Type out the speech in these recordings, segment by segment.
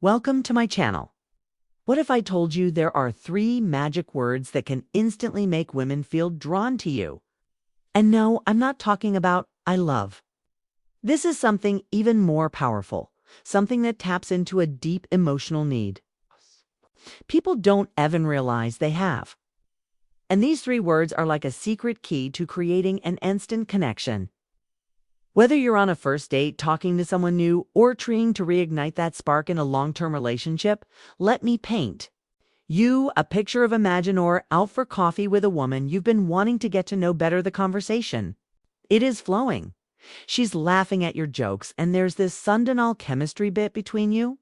Welcome to my channel. What if I told you there are 3 magic words that can instantly make women feel drawn to you? And no, I'm not talking about I love. This is something even more powerful, something that taps into a deep emotional need. People don't even realize they have. And these 3 words are like a secret key to creating an instant connection. Whether you're on a first date, talking to someone new, or trying to reignite that spark in a long-term relationship, let me paint you a picture of Imagine or out for coffee with a woman you've been wanting to get to know better. The conversation, it is flowing. She's laughing at your jokes, and there's this sudden chemistry bit between you.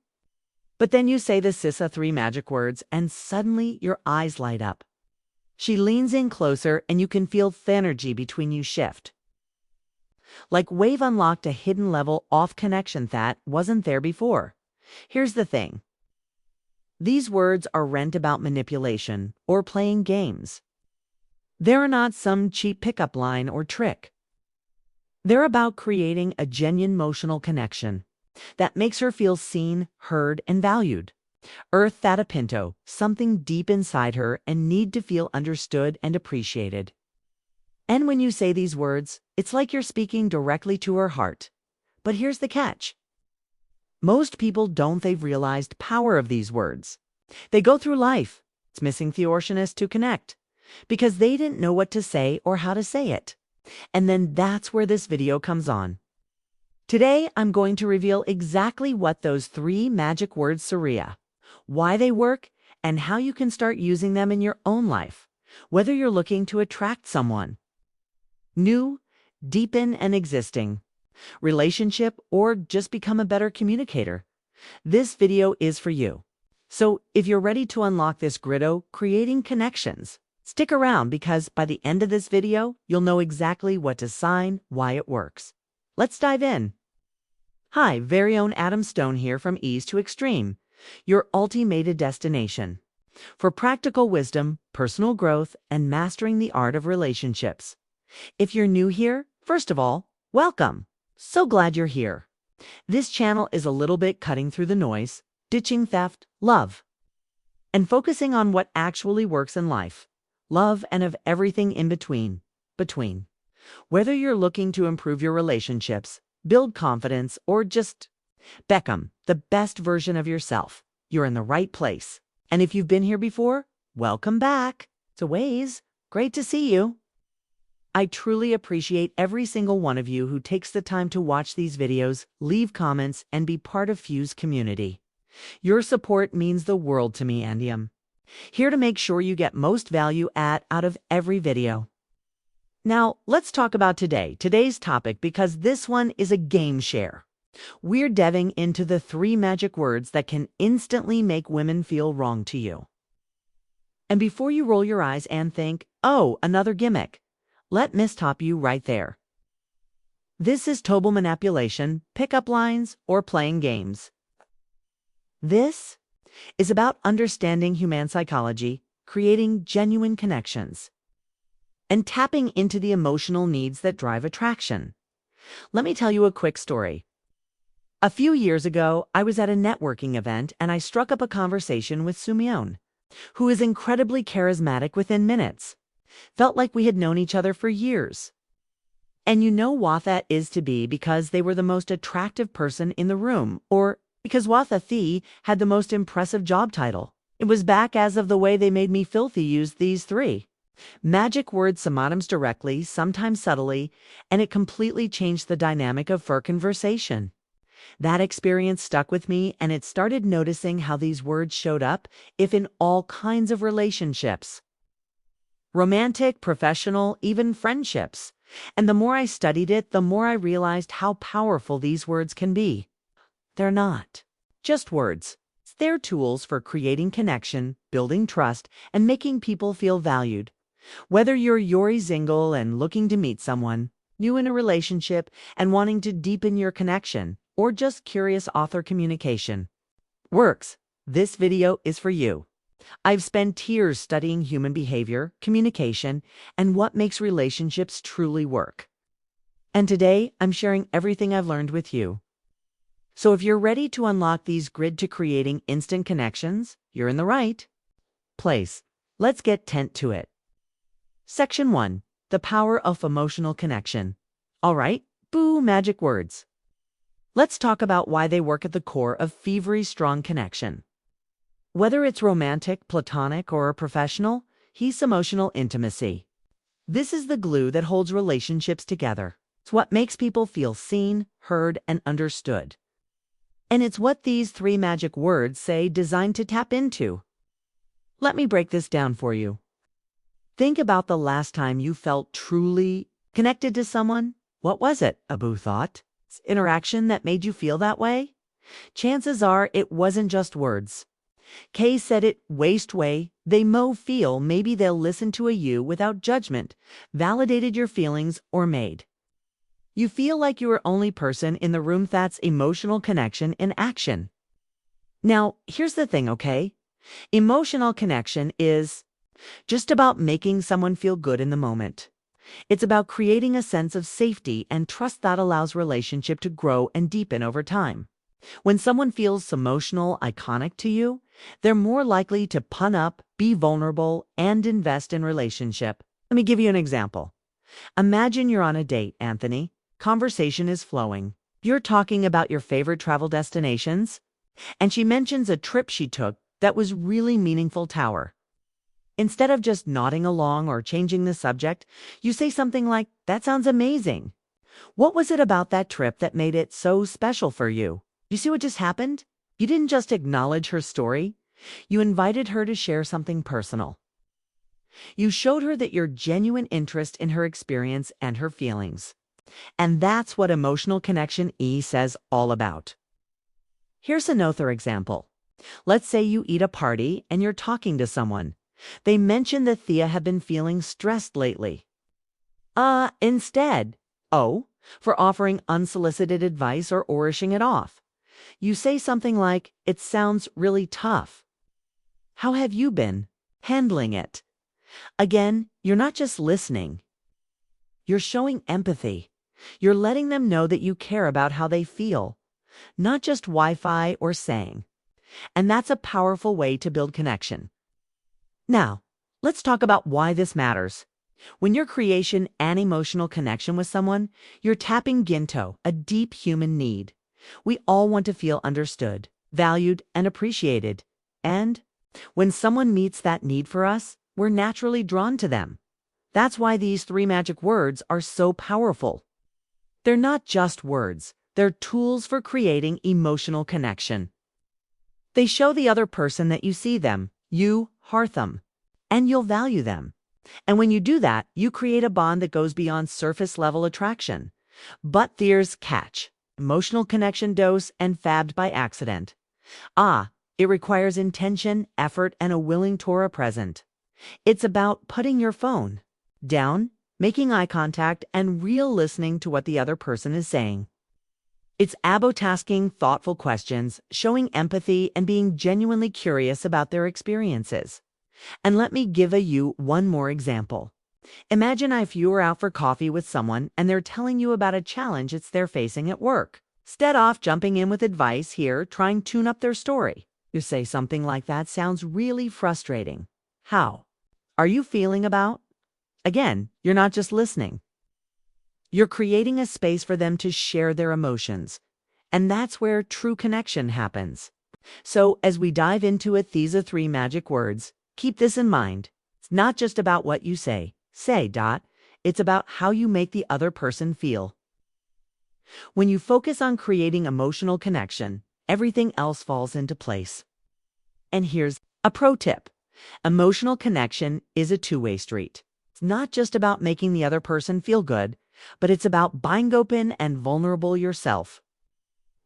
But then you say the Sissa 3 magic words, and suddenly your eyes light up. She leans in closer, and you can feel the energy between you shift. Like wave unlocked a hidden level of connection that wasn't there before. Here's the thing. These words aren't about manipulation or playing games. They're not some cheap pickup line or trick. They're about creating a genuine emotional connection that makes her feel seen, heard, and valued. Earth that a pinto, something deep inside her, and need to feel understood and appreciated. And when you say these words, it's like you're speaking directly to her heart. But here's the catch. Most people don't realize the power of these words. They go through life, it's missing the orchness to connect, because they didn't know what to say or how to say it. And then that's where this video comes on. Today, I'm going to reveal exactly what those 3 magic words are, why they work, and how you can start using them in your own life, whether you're looking to attract someone new, deepen an existing relationship, or just become a better communicator. This video is for you. So if you're ready to unlock this gritto, creating connections, stick around, because by the end of this video, you'll know exactly what to sign, why it works. Let's dive in. Hi, very own Adam Stone here from Ease to Extreme, your ultimate destination for practical wisdom, personal growth, and mastering the art of relationships. If you're new here, first of all, welcome. So glad you're here. This channel is a little bit cutting through the noise, ditching theft, love, and focusing on what actually works in life, love, and of everything in between. Whether you're looking to improve your relationships, build confidence, or just become the best version of yourself, you're in the right place. And if you've been here before, welcome back. It's a ways. Great to see you. I truly appreciate every single one of you who takes the time to watch these videos, leave comments, and be part of Fuse community. Your support means the world to me, and I'm here to make sure you get most value out of every video. Now, let's talk about today's topic, because this one is a game share. We're diving into the 3 magic words that can instantly make women feel wrong to you. And before you roll your eyes and think, oh, another gimmick, let me stop you right there. This is total manipulation, pickup lines, or playing games. This is about understanding human psychology, creating genuine connections, and tapping into the emotional needs that drive attraction. Let me tell you a quick story. A few years ago, I was at a networking event, and I struck up a conversation with Sumion, who is incredibly charismatic within minutes. Felt like we had known each other for years. And you know what that is to be because they were the most attractive person in the room, or because Watha Thee had the most impressive job title. It was back as of the way they made me filthy use these 3 magic words, sometimes directly, sometimes subtly, and it completely changed the dynamic of our conversation. That experience stuck with me, and it started noticing how these words showed up if in all kinds of relationships. Romantic, professional, even friendships. And the more I studied it, the more I realized how powerful these words can be. They're not just words. They're tools for creating connection, building trust, and making people feel valued. Whether you're Yori Zingle and looking to meet someone, new in a relationship and wanting to deepen your connection, or just curious author communication works, this video is for you. I've spent years studying human behavior, communication, and what makes relationships truly work. And today, I'm sharing everything I've learned with you. So if you're ready to unlock these grid to creating instant connections, you're in the right place. Let's get tent to it. Section 1. The power of emotional connection. All right, boo magic words. Let's talk about why they work at the core of feverish strong connection. Whether it's romantic, platonic, or professional, he's emotional intimacy. This is the glue that holds relationships together. It's what makes people feel seen, heard, and understood. And it's what these 3 magic words say designed to tap into. Let me break this down for you. Think about the last time you felt truly connected to someone. What was it, Abu thought? Interaction that made you feel that way? Chances are it wasn't just words. Kay said it waste way. They feel maybe they'll listen to you without judgment, validated your feelings, or made you feel like you were only person in the room. That's emotional connection in action. Now, here's the thing, okay? Emotional connection is just about making someone feel good in the moment. It's about creating a sense of safety and trust that allows relationship to grow and deepen over time. When someone feels emotional, iconic to you, they're more likely to pun up, be vulnerable, and invest in relationship. Let me give you an example. Imagine you're on a date, Anthony. Conversation is flowing. You're talking about your favorite travel destinations, and she mentions a trip she took that was really meaningful to her. Instead of just nodding along or changing the subject, you say something like, "That sounds amazing. What was it about that trip that made it so special for you?" You see what just happened? You didn't just acknowledge her story. You invited her to share something personal. You showed her that your genuine interest in her experience and her feelings. And that's what emotional connection says all about. Here's another example. Let's say you eat a party and you're talking to someone. They mention that Thea had been feeling stressed lately. Instead, for offering unsolicited advice or orishing it off, you say something like, "It sounds really tough. How have you been handling it?" Again, you're not just listening. You're showing empathy. You're letting them know that you care about how they feel, not just Wi-Fi or saying. And that's a powerful way to build connection. Now, let's talk about why this matters. When you're creating an emotional connection with someone, you're tapping into a deep human need. We all want to feel understood, valued, and appreciated. And when someone meets that need for us, we're naturally drawn to them. That's why these 3 magic words are so powerful. They're not just words. They're tools for creating emotional connection. They show the other person that you see them, you heart them, and you'll value them. And when you do that, you create a bond that goes beyond surface-level attraction. But there's catch. Emotional connection dose and fabbed by accident. It requires intention, effort, and a willing Torah present. It's about putting your phone down, making eye contact, and real listening to what the other person is saying. It's abo-tasking thoughtful questions, showing empathy, and being genuinely curious about their experiences. And let me give you one more example. Imagine if you were out for coffee with someone and they're telling you about a challenge they're facing at work. Instead of jumping in with advice here, trying to tune up their story. You say something like, "That sounds really frustrating. How are you feeling about?" Again, you're not just listening. You're creating a space for them to share their emotions. And that's where true connection happens. So as we dive into it, these are 3 magic words. Keep this in mind. It's not just about what you say. It's about how you make the other person feel. When you focus on creating emotional connection, everything else falls into place. And here's a pro tip. Emotional connection is a two-way street. It's not just about making the other person feel good, but it's about being open and vulnerable yourself.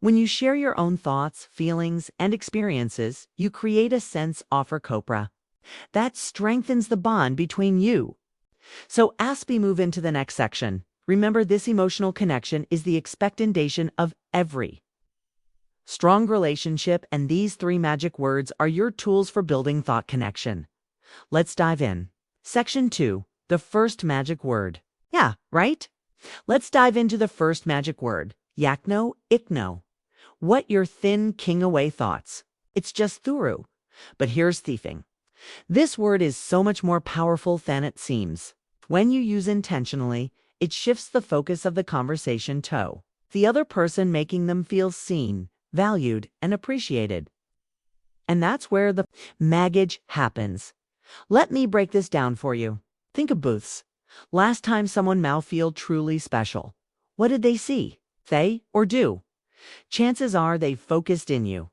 When you share your own thoughts, feelings, and experiences, you create a sense of copra. That strengthens the bond between you. So as we move into the next section, remember this emotional connection is the expectation of every strong relationship, and these 3 magic words are your tools for building thought connection. Let's dive in. Section 2, the first magic word. Yeah, right? Let's dive into the first magic word, yakno, ikno. What your thin king away thoughts. It's just thuru. But here's thiefing. This word is so much more powerful than it seems. When you use intentionally, it shifts the focus of the conversation to the other person, making them feel seen, valued, and appreciated. And that's where the magic happens. Let me break this down for you. Think of booths. Last time someone mouthfeel truly special. What did they see, say, or do? Chances are they focused in you.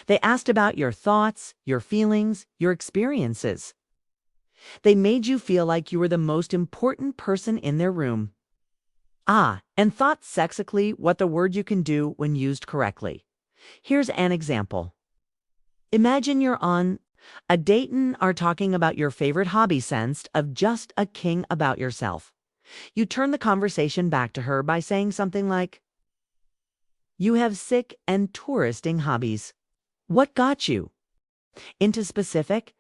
They asked about your thoughts, your feelings, your experiences. They made you feel like you were the most important person in their room. And thought sexically what the word you can do when used correctly. Here's an example. Imagine you're on a date and are talking about your favorite hobby sensed of just a king about yourself. You turn the conversation back to her by saying something like, "You have sick and touristing hobbies. What got you into specific?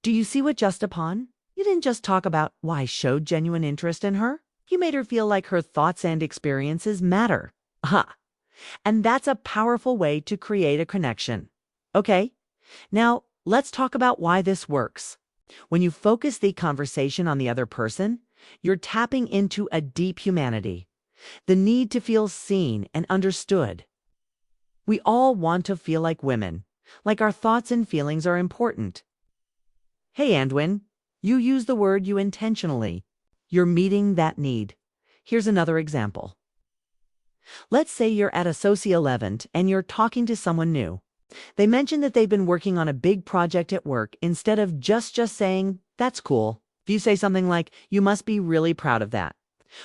Do you see what just upon? You didn't just talk about why showed genuine interest in her. You made her feel like her thoughts and experiences matter." And that's a powerful way to create a connection. Okay, now let's talk about why this works. When you focus the conversation on the other person, you're tapping into a deep humanity, the need to feel seen and understood. We all want to feel like women, like our thoughts and feelings are important. Hey, Andwin, you use the word you intentionally. You're meeting that need. Here's another example. Let's say you're at a social event and you're talking to someone new. They mention that they've been working on a big project at work. Instead of just saying, "That's cool," if you say something like, "You must be really proud of that.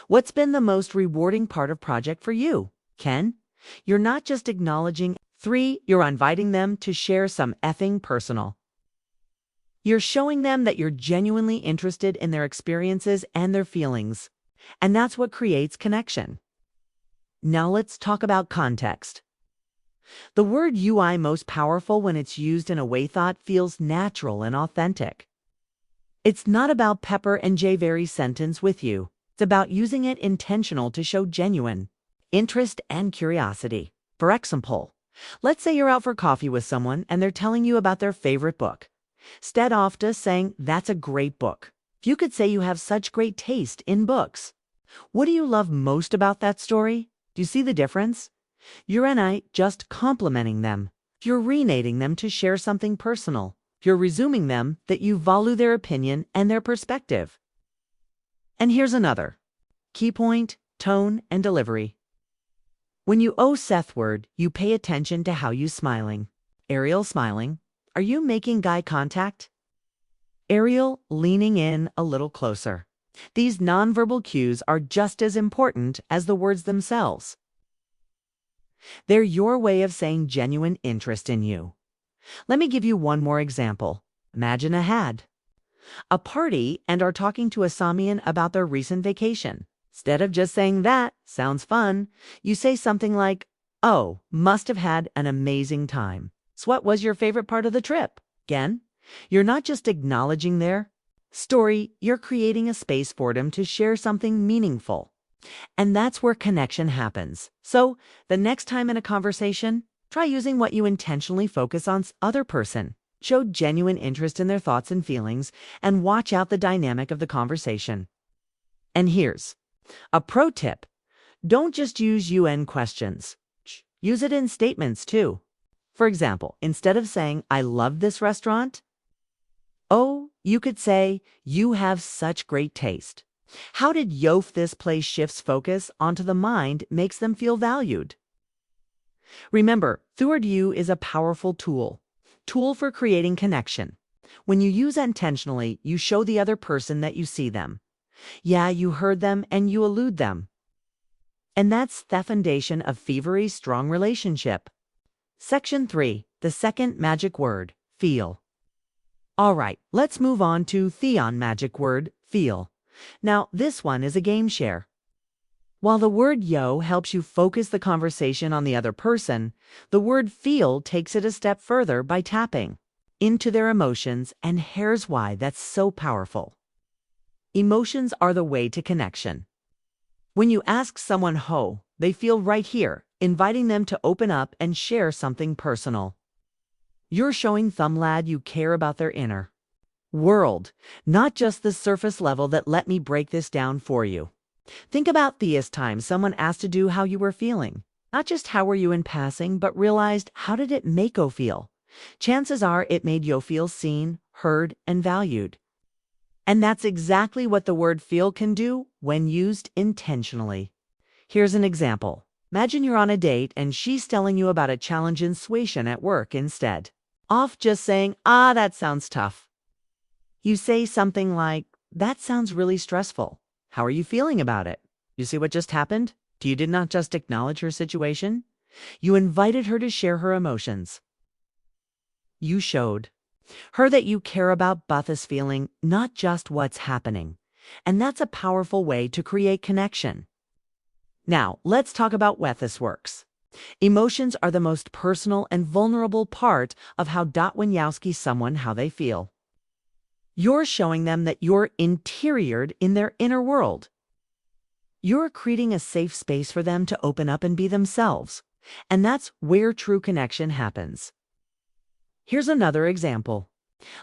What's been the most rewarding part of project for you, Ken?" You're not just acknowledging. 3, you're inviting them to share some effing personal. You're showing them that you're genuinely interested in their experiences and their feelings. And that's what creates connection. Now let's talk about context. The word UI most powerful when it's used in a way thought feels natural and authentic. It's not about Pepper and J very sentence with you. It's about using it intentional to show genuine interest and curiosity. For example, let's say you're out for coffee with someone and they're telling you about their favorite book. Instead of just saying, "That's a great book," you could say, "You have such great taste in books. What do you love most about that story?" Do you see the difference? You're not just complimenting them. You're renating them to share something personal. You're resuming them that you value their opinion and their perspective. And here's another. Key point, tone, and delivery. When you Seth word, you pay attention to how you smiling. Ariel smiling. Are you making eye contact? Ariel leaning in a little closer. These nonverbal cues are just as important as the words themselves. They're your way of saying genuine interest in you. Let me give you one more example. Imagine a party and are talking to a Samian about their recent vacation. Instead of just saying, "That sounds fun," you say something like, "Oh, must have had an amazing time. So what was your favorite part of the trip?" Again, you're not just acknowledging their story, you're creating a space for them to share something meaningful. And that's where connection happens. So the next time in a conversation, try using what you intentionally focus on other person. Show genuine interest in their thoughts and feelings, and watch out the dynamic of the conversation. And here's a pro tip. Don't just use UN questions. Use it in statements too. For example, instead of saying, "I love this restaurant," you could say, "You have such great taste. How did this place shifts focus onto the mind makes them feel valued?" Remember, Thward You is a powerful tool for creating connection. When you use it intentionally, you show the other person that you see them. Yeah, you heard them and you allude them. And that's the foundation of very strong relationship. Section 3, the second magic word, feel. All right, let's move on to Theon magic word, feel. Now, this one is a game share. While the word yo helps you focus the conversation on the other person, the word feel takes it a step further by tapping into their emotions, and here's why that's so powerful. Emotions are the way to connection. When you ask someone they feel right here, inviting them to open up and share something personal. You're showing thumb lad you care about their inner world, not just the surface level that let me break this down for you. Think about this time someone asked to do how you were feeling. Not just how were you in passing, but realized how did it make you feel. Chances are it made you feel seen, heard, and valued. And that's exactly what the word feel can do when used intentionally. Here's an example. Imagine you're on a date and she's telling you about a challenging situation at work instead. Off just saying, that sounds tough. You say something like, that sounds really stressful. How are you feeling about it? You see what just happened? You did not just acknowledge her situation. You invited her to share her emotions. You showed her that you care about Beth's feeling, not just what's happening. And that's a powerful way to create connection. Now, let's talk about how this works. Emotions are the most personal and vulnerable part of how Winiowski someone how they feel. You're showing them that you're interiored in their inner world. You're creating a safe space for them to open up and be themselves. And that's where true connection happens. Here's another example.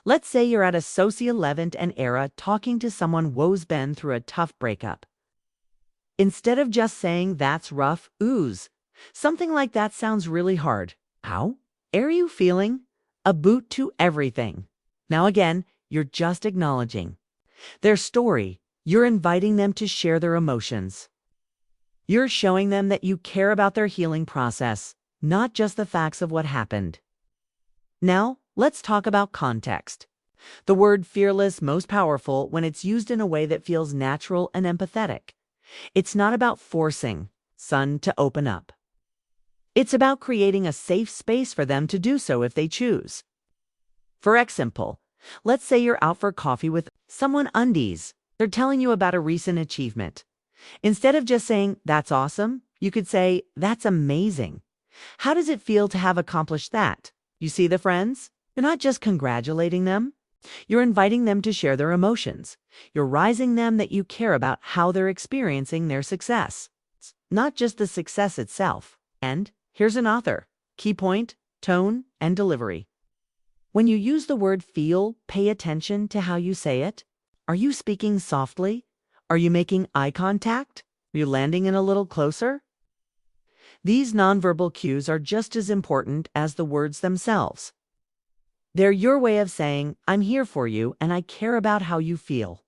Let's say you're at a social event and era talking to someone who's been through a tough breakup. Instead of just saying, that's rough, ooze, something like that sounds really hard. How are you feeling? A boot to everything. Now again, you're just acknowledging their story. You're inviting them to share their emotions. You're showing them that you care about their healing process, not just the facts of what happened. Now, let's talk about context. The word fearless most powerful when it's used in a way that feels natural and empathetic. It's not about forcing someone to open up. It's about creating a safe space for them to do so if they choose. For example, let's say you're out for coffee with someone undies. They're telling you about a recent achievement. Instead of just saying, that's awesome, you could say, that's amazing. How does it feel to have accomplished that? You see the friends? You're not just congratulating them. You're inviting them to share their emotions. You're rising them that you care about how they're experiencing their success. It's not just the success itself. And here's an author. Key point, tone, and delivery. When you use the word feel, pay attention to how you say it. Are you speaking softly? Are you making eye contact? Are you landing in a little closer? These nonverbal cues are just as important as the words themselves. They're your way of saying, I'm here for you and I care about how you feel.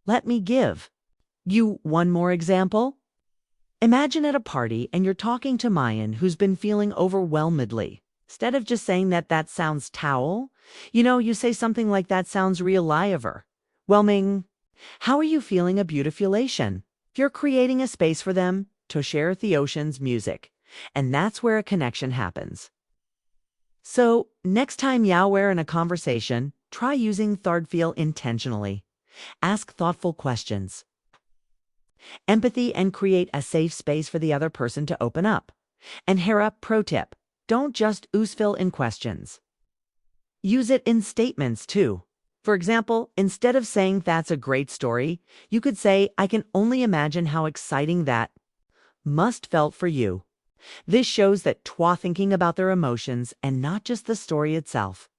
Let me give you one more example. Imagine at a party and you're talking to Mayan who's been feeling overwhelmedly. Instead of just saying that sounds towel, you say something like that sounds real liver. Whelming. How are you feeling a beautifulation? You're creating a space for them to share the ocean's music. And that's where a connection happens. So, next time you're in a conversation, try using third feel intentionally. Ask thoughtful questions. Empathy and create a safe space for the other person to open up. And Hera, pro tip, don't just fill in questions. Use it in statements too. For example, instead of saying that's a great story, you could say, I can only imagine how exciting that must felt for you. This shows that thinking about their emotions and not just the story itself.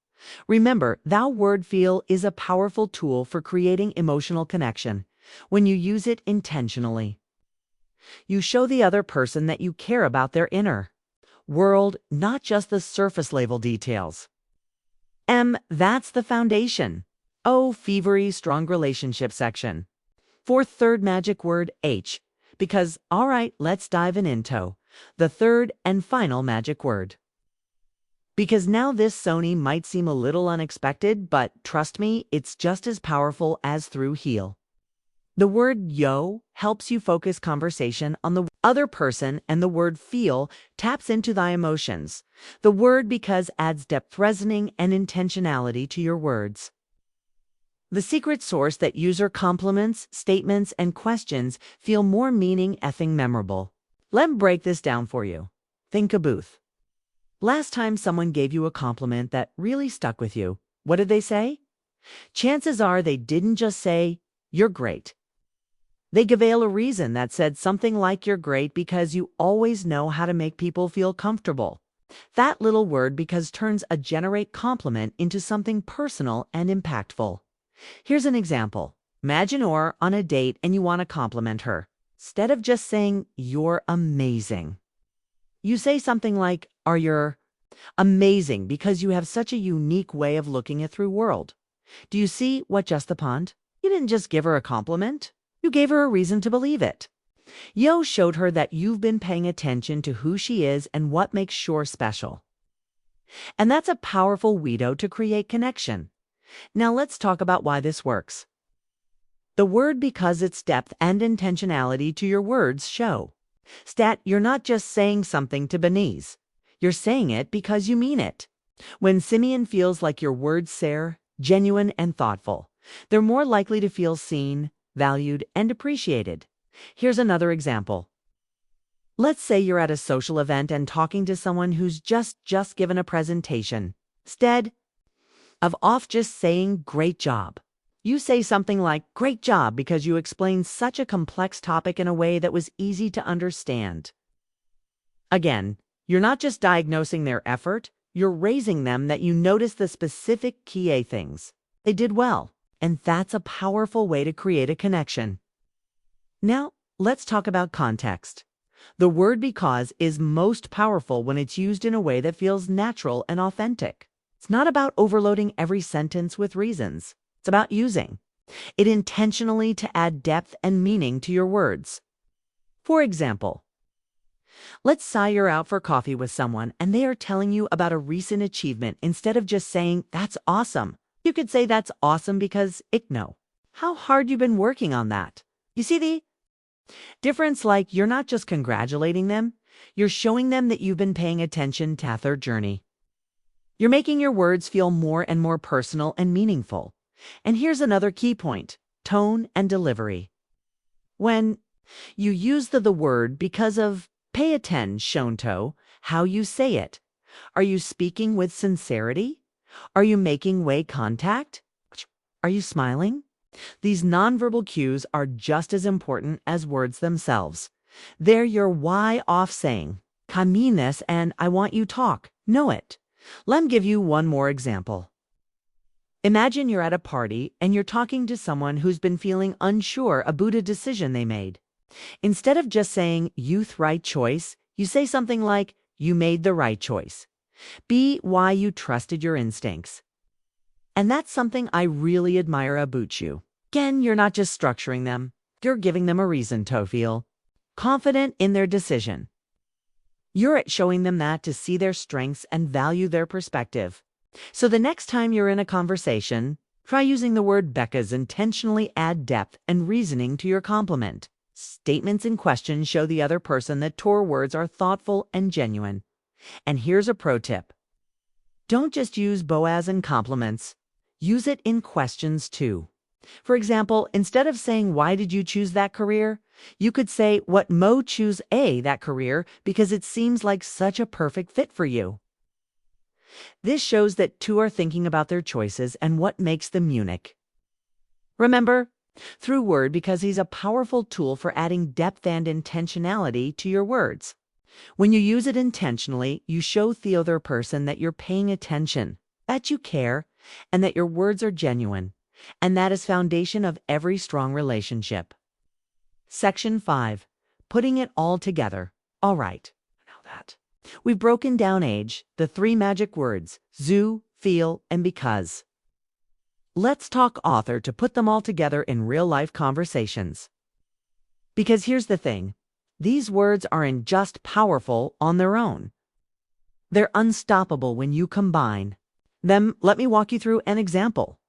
Remember, that word feel is a powerful tool for creating emotional connection when you use it intentionally. You show the other person that you care about their inner world, not just the surface level details. That's the foundation. Fevery strong relationship section. For third magic word, H. Because, all right, let's dive into the third and final magic word. Because now this Sony might seem a little unexpected, but trust me, it's just as powerful as through heal. The word yo helps you focus conversation on the other person, and the word feel taps into thy emotions. The word because adds depth, reasoning, and intentionality to your words. The secret source that user compliments, statements, and questions feel more meaning effing memorable. Let me break this down for you. Think a booth. Last time someone gave you a compliment that really stuck with you, what did they say? Chances are they didn't just say, you're great. They gave a reason that said something like you're great because you always know how to make people feel comfortable. That little word because turns a generate compliment into something personal and impactful. Here's an example. Imagine you're on a date and you want to compliment her. Instead of just saying, "You're amazing," you say something like, "Are you amazing because you have such a unique way of looking at through world." Do you see what just happened? You didn't just give her a compliment. You gave her a reason to believe it. Yo showed her that you've been paying attention to who she is and what makes sure special. And that's a powerful widow to create connection. Now let's talk about why this works. The word because its depth and intentionality to your words show. You're not just saying something to Benize. You're saying it because you mean it. When Simeon feels like your words are genuine and thoughtful, they're more likely to feel seen, valued, and appreciated. Here's another example. Let's say you're at a social event and talking to someone who's just given a presentation. Instead of just saying "great job," you say something like "great job" because you explained such a complex topic in a way that was easy to understand. Again, you're not just diagnosing their effort, you're raising them that you notice the specific key things they did well, and that's a powerful way to create a connection. Now, let's talk about context. The word because is most powerful when it's used in a way that feels natural and authentic. It's not about overloading every sentence with reasons. It's about using it intentionally to add depth and meaning to your words. For example, let's say you're out for coffee with someone and they are telling you about a recent achievement. Instead of just saying, "That's awesome," you could say, "That's awesome because know how hard you've been working on that." You see the difference? Like, you're not just congratulating them, you're showing them that you've been paying attention to their journey. You're making your words feel more and more personal and meaningful. And here's another key point: tone and delivery. When you use the word because of, pay attention to how you say it. Are you speaking with sincerity? Are you making eye contact? Are you smiling? These nonverbal cues are just as important as words themselves. They're your why off saying, "Camines and I want you talk." Know it. Let me give you one more example. Imagine you're at a party and you're talking to someone who's been feeling unsure about a decision they made. Instead of just saying "youth right choice," you say something like "you made the right choice." Be why you trusted your instincts. And that's something I really admire about you. Again, you're not just structuring them, you're giving them a reason to feel confident in their decision. You're showing them that to see their strengths and value their perspective. So the next time you're in a conversation, try using the word because intentionally add depth and reasoning to your compliment. Statements and questions show the other person that your words are thoughtful and genuine. And here's a pro tip. Don't just use Boaz in compliments. Use it in questions too. For example, instead of saying, "Why did you choose that career?" you could say, "What mo choose that career because it seems like such a perfect fit for you." This shows that two are thinking about their choices and what makes them unique. Remember, through word because he's a powerful tool for adding depth and intentionality to your words. When you use it intentionally, you show the other person that you're paying attention, that you care, and that your words are genuine. And that is foundation of every strong relationship. Section 5. Putting it all together. All right. Now that we've broken down age, the 3 magic words, zoo, feel, and because. Let's talk author to put them all together in real-life conversations. Because here's the thing. These words aren't just powerful on their own. They're unstoppable when you combine them. Let me walk you through an example.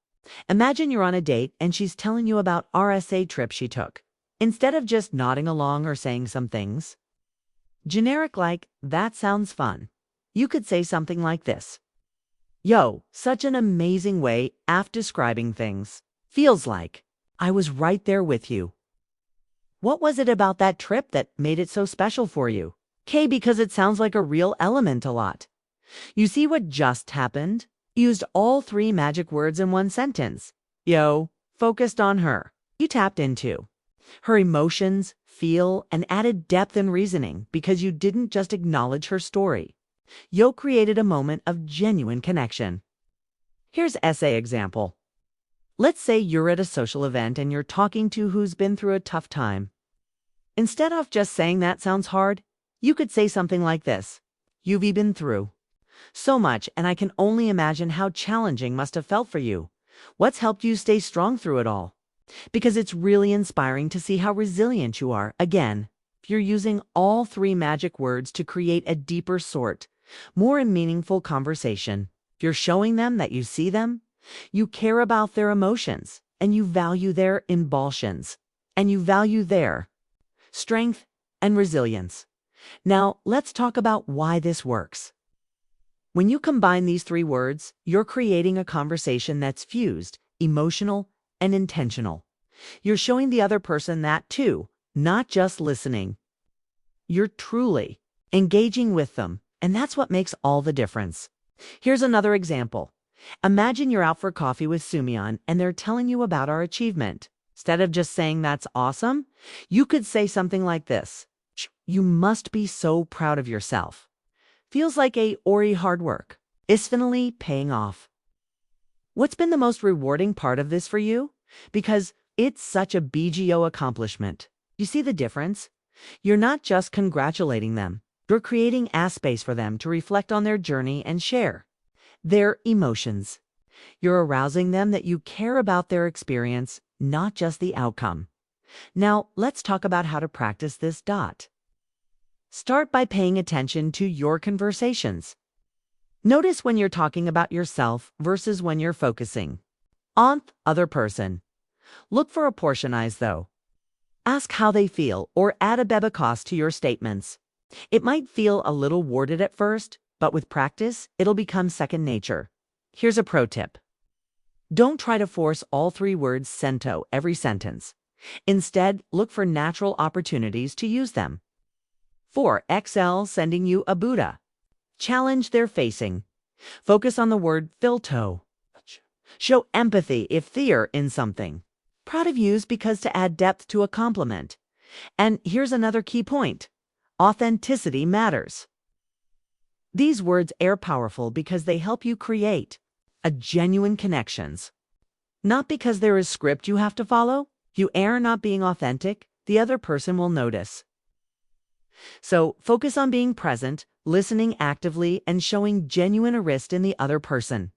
Imagine you're on a date and she's telling you about RSA trip she took. Instead of just nodding along or saying some things generic like, "That sounds fun," you could say something like this. "Yo, such an amazing way of describing things. Feels like I was right there with you. What was it about that trip that made it so special for you?" Okay, because it sounds like a real element a lot. You see what just happened? Used all 3 magic words in one sentence. Yo, focused on her. You tapped into Her emotions, feel, and added depth and reasoning because you didn't just acknowledge her story. You created a moment of genuine connection. Here's essay example. Let's say you're at a social event and you're talking to who's been through a tough time. Instead of just saying that sounds hard, you could say something like this. You've been through so much, and I can only imagine how challenging must have felt for you. What's helped you stay strong through it all? Because it's really inspiring to see how resilient you are. Again, you're using all three magic words to create a deeper sort, more meaningful conversation. You're showing them that you see them, you care about their emotions, and you value their emotions, and you value their strength and resilience. Now, let's talk about why this works. When you combine these three words, you're creating a conversation that's fused, emotional, and intentional. You're showing the other person that too, not just listening. You're truly engaging with them, and that's what makes all the difference. Here's another example. Imagine you're out for coffee with Sumian and they're telling you about our achievement. Instead of just saying that's awesome, you could say something like this. You must be so proud of yourself. Feels like a Ori hard work is finally paying off. What's been the most rewarding part of this for you? Because it's such a BGO accomplishment. You see the difference? You're not just congratulating them. You're creating a space for them to reflect on their journey and share their emotions. You're arousing them that you care about their experience, not just the outcome. Now, let's talk about how to practice this. Start by paying attention to your conversations. Notice when you're talking about yourself versus when you're focusing on the other person. Look for a portionize though. Ask how they feel or add a bebecause to your statements. It might feel a little worded at first, but with practice, it'll become second nature. Here's a pro tip. Don't try to force all three words cento every sentence. Instead, look for natural opportunities to use them. 4. XL sending you a Buddha. Challenge their facing. Focus on the word filto. Show empathy if they're in something. Proud of yous because to add depth to a compliment. And here's another key point. Authenticity matters. These words are powerful because they help you create a genuine connections. Not because there is script you have to follow. You are not being authentic, the other person will notice. So focus on being present, listening actively, and showing genuine interest in the other person.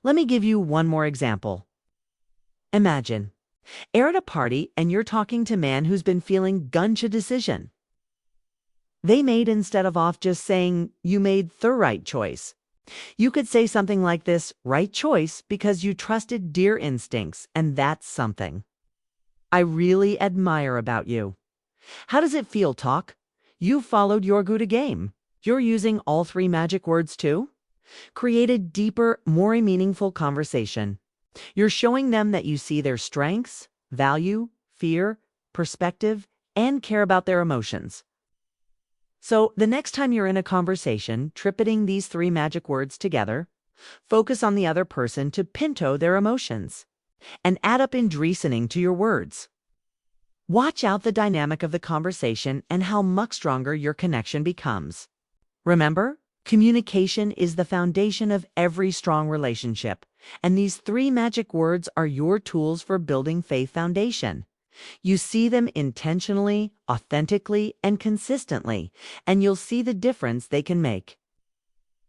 Let me give you one more example. Imagine, you're at a party and you're talking to a man who's been feeling guncha decision. They made instead of off just saying, you made the right choice. You could say something like this, right choice because you trusted dear instincts, and that's something I really admire about you. How does it feel, talk? You followed your good game. You're using all three magic words too? Create a deeper, more meaningful conversation. You're showing them that you see their strengths, value, fear, perspective, and care about their emotions. So the next time you're in a conversation, trippeting these three magic words together, focus on the other person to pinto their emotions, and add up in reasoning to your words. Watch out the dynamic of the conversation and how much stronger your connection becomes. Remember, communication is the foundation of every strong relationship, and these three magic words are your tools for building faith foundation. You see them intentionally, authentically, and consistently, and you'll see the difference they can make.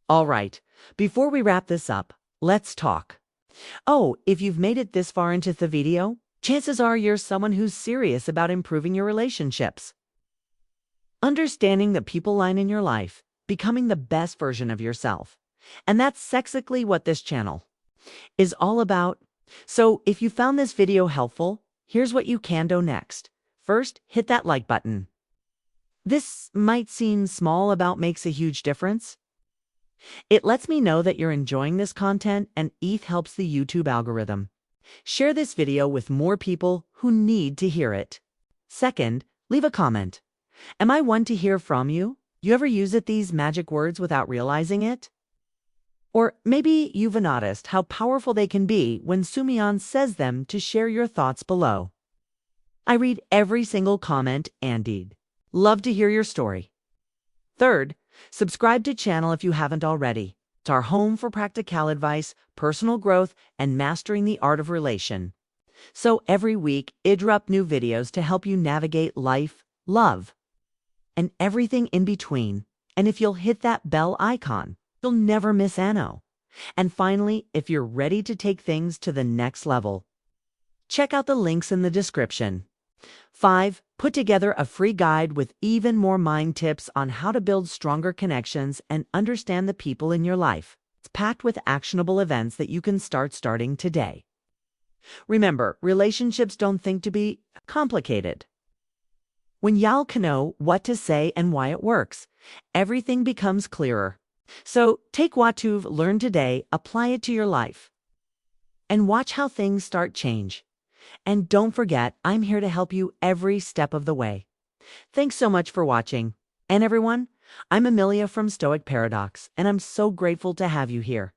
All right, before we wrap this up, let's talk. Oh, if you've made it this far into the video, chances are you're someone who's serious about improving your relationships. Understanding the people line in your life, becoming the best version of yourself. And that's sexically what this channel is all about. So if you found this video helpful, here's what you can do next. First, hit that like button. This might seem small, about makes a huge difference. It lets me know that you're enjoying this content, and ETH helps the YouTube algorithm. Share this video with more people who need to hear it. Second, leave a comment. Am I one to hear from you? You ever use these magic words without realizing it? Or maybe you've noticed how powerful they can be when Sumian says them. To share your thoughts below. I read every single comment and deed. Love to hear your story. Third, subscribe to channel if you haven't already. It's our home for practical advice, personal growth, and mastering the art of relation. So every week, I drop new videos to help you navigate life, love, and everything in between. And if you'll hit that bell icon, you'll never miss Anno. And finally, if you're ready to take things to the next level, check out the links in the description. 5. Put together a free guide with even more mind tips on how to build stronger connections and understand the people in your life. It's packed with actionable events that you can start starting today. Remember, relationships don't think to be complicated. When y'all can know what to say and why it works, everything becomes clearer. So take what you've learned today, apply it to your life, and watch how things start change. And don't forget, I'm here to help you every step of the way. Thanks so much for watching. And everyone, I'm Amelia from Stoic Paradox, and I'm so grateful to have you here.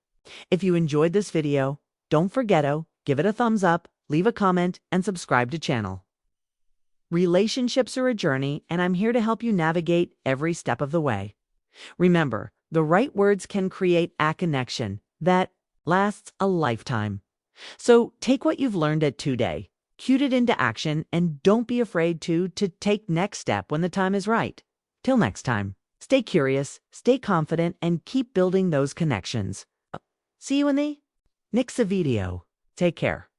If you enjoyed this video, don't forget to give it a thumbs up, leave a comment, and subscribe to channel. Relationships are a journey, and I'm here to help you navigate every step of the way. Remember, the right words can create a connection that lasts a lifetime. So take what you've learned at today, cue it into action, and don't be afraid to take next step when the time is right. Till next time, stay curious, stay confident, and keep building those connections. See you in the next video. Take care.